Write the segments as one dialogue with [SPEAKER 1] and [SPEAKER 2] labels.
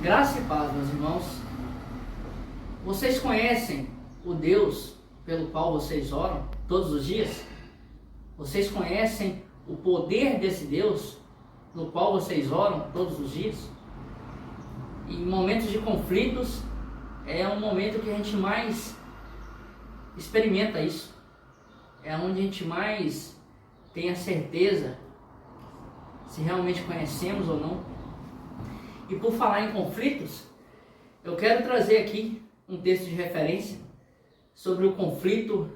[SPEAKER 1] Graça e paz, meus irmãos. Vocês conhecem o Deus pelo qual vocês oram todos os dias? Vocês conhecem o poder desse Deus no qual vocês oram todos os dias? E em momentos de conflitos é um momento que a gente mais experimenta isso. É onde a gente mais tem a certeza se realmente conhecemos ou não. E por falar em conflitos, eu quero trazer aqui um texto de referência sobre o conflito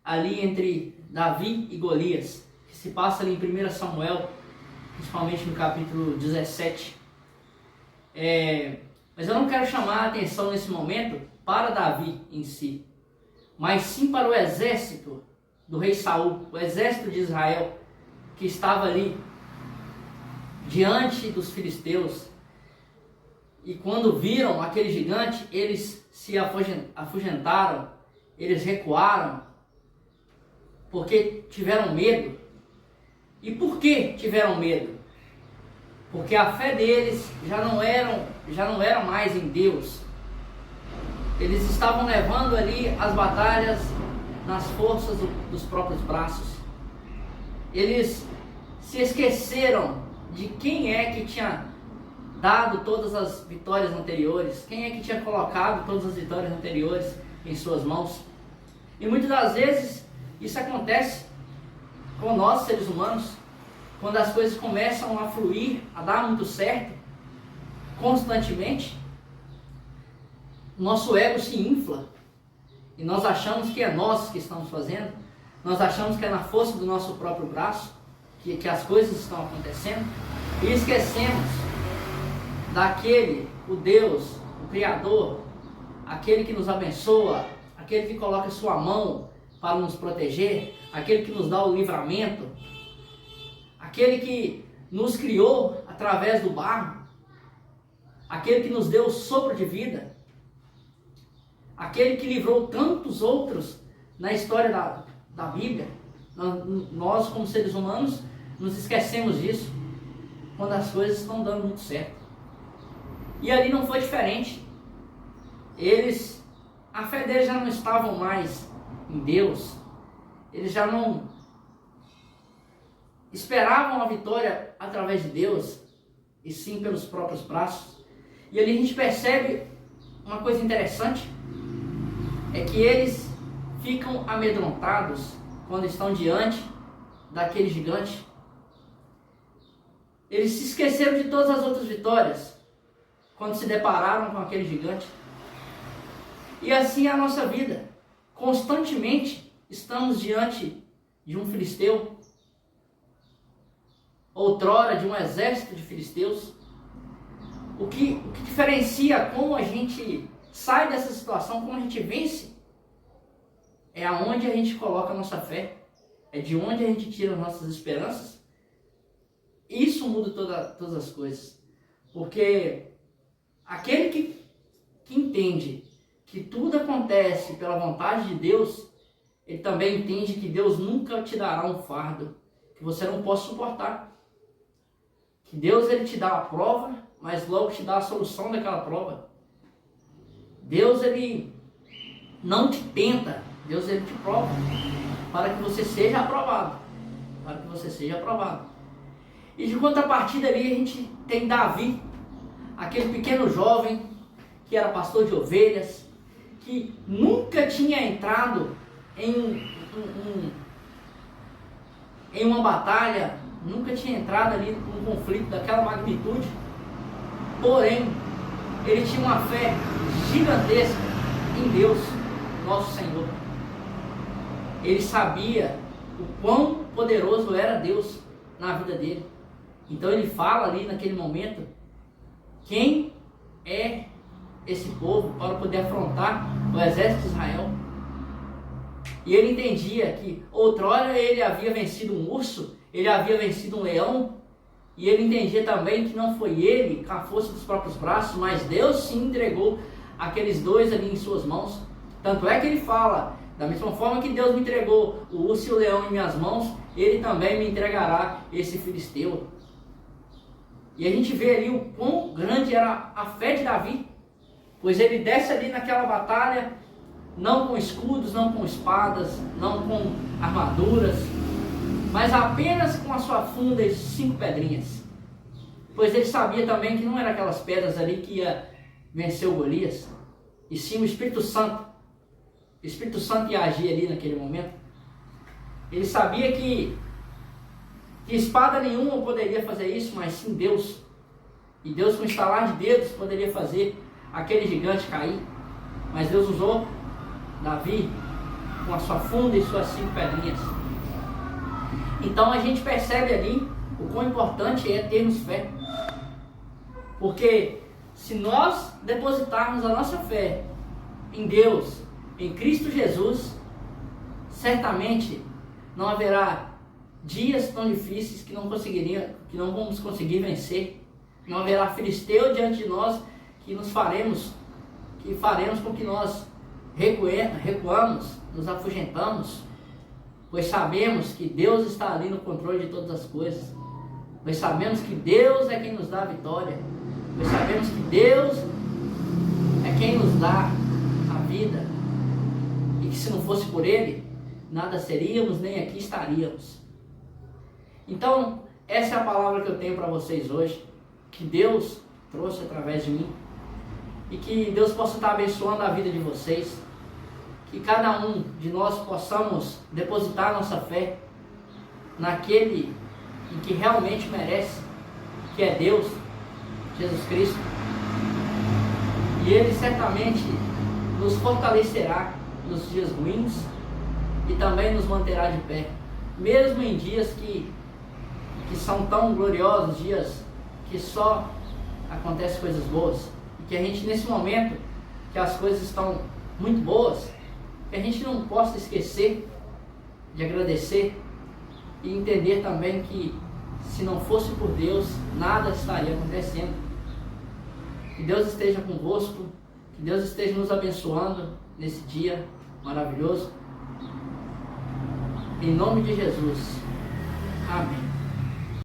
[SPEAKER 1] ali entre Davi e Golias, que se passa ali em 1 Samuel, principalmente no capítulo 17. Mas eu não quero chamar a atenção nesse momento para Davi em si, mas sim para o exército do rei Saul, o exército de Israel, que estava ali diante dos filisteus. E quando viram aquele gigante, eles se afugentaram, eles recuaram, porque tiveram medo. E por que tiveram medo? Porque a fé deles já não era mais em Deus. Eles estavam levando ali as batalhas nas forças dos próprios braços. Eles se esqueceram de quem é que tinha dado todas as vitórias anteriores, quem é que tinha colocado todas as vitórias anteriores em suas mãos. E muitas das vezes isso acontece com nós, seres humanos, quando as coisas começam a fluir, a dar muito certo, constantemente, nosso ego se infla e nós achamos que é nós que estamos fazendo, nós achamos que é na força do nosso próprio braço que as coisas estão acontecendo, e esquecemos daquele, o Deus, o Criador, aquele que nos abençoa, aquele que coloca sua mão para nos proteger, aquele que nos dá o livramento, aquele que nos criou através do barro, aquele que nos deu o sopro de vida, aquele que livrou tantos outros na história da Bíblia. Nós, como seres humanos, nos esquecemos disso quando as coisas estão dando muito certo. E ali não foi diferente. A fé deles já não estava mais em Deus. Eles já não esperavam a vitória através de Deus, e sim pelos próprios braços. E ali a gente percebe uma coisa interessante, é que eles ficam amedrontados quando estão diante daquele gigante. Eles se esqueceram de todas as outras vitórias quando se depararam com aquele gigante. E assim é a nossa vida. Constantemente estamos diante de um filisteu, outrora de um exército de filisteus. O que diferencia como a gente sai dessa situação, como a gente vence, é aonde a gente coloca a nossa fé, é de onde a gente tira as nossas esperanças. Isso muda todas as coisas, porque aquele que entende que tudo acontece pela vontade de Deus, ele também entende que Deus nunca te dará um fardo que você não possa suportar. Que Deus, ele te dá a prova, mas logo te dá a solução daquela prova. Deus, ele não te tenta, Deus, ele te prova para que você seja aprovado. Para que você seja aprovado. E de contrapartida ali a gente tem Davi, aquele pequeno jovem que era pastor de ovelhas, que nunca tinha entrado em uma batalha, nunca tinha entrado ali num conflito daquela magnitude, porém ele tinha uma fé gigantesca em Deus, nosso Senhor. Ele sabia o quão poderoso era Deus na vida dele. Então ele fala ali naquele momento quem é esse povo para poder afrontar o exército de Israel. E ele entendia que outrora ele havia vencido um urso, ele havia vencido um leão, e ele entendia também que não foi ele com a força dos próprios braços, mas Deus sim entregou aqueles dois ali em suas mãos. Tanto é que ele fala, da mesma forma que Deus me entregou o urso e o leão em minhas mãos, ele também me entregará esse filisteu. E a gente vê ali o quão grande era a fé de Davi, pois ele desce ali naquela batalha, não com escudos, não com espadas, não com armaduras, mas apenas com a sua funda e 5 pedrinhas. Pois ele sabia também que não eram aquelas pedras ali que ia vencer o Golias, e sim o Espírito Santo. O Espírito Santo ia agir ali naquele momento. Ele sabia que espada nenhuma poderia fazer isso, mas sim Deus. E Deus, com estalar de dedos, poderia fazer aquele gigante cair. Mas Deus usou Davi com a sua funda e suas 5 pedrinhas. Então a gente percebe ali o quão importante é termos fé. Porque se nós depositarmos a nossa fé em Deus, em Cristo Jesus, certamente não haverá dias tão difíceis que não vamos conseguir vencer. Não haverá filisteu diante de nós que faremos com que nós recuamos, nos afugentamos, pois sabemos que Deus está ali no controle de todas as coisas. Pois sabemos que Deus é quem nos dá a vitória. Pois sabemos que Deus é quem nos dá a vida. E que se não fosse por Ele, nada seríamos, nem aqui estaríamos. Então, essa é a palavra que eu tenho para vocês hoje, que Deus trouxe através de mim, e que Deus possa estar abençoando a vida de vocês, que cada um de nós possamos depositar nossa fé naquele em que realmente merece, que é Deus, Jesus Cristo, e Ele certamente nos fortalecerá nos dias ruins e também nos manterá de pé, mesmo em dias que são tão gloriosos, dias que só acontecem coisas boas, e que a gente, nesse momento que as coisas estão muito boas, que a gente não possa esquecer de agradecer e entender também que se não fosse por Deus, nada estaria acontecendo. Que Deus esteja convosco, que Deus esteja nos abençoando nesse dia maravilhoso, em nome de Jesus, amém.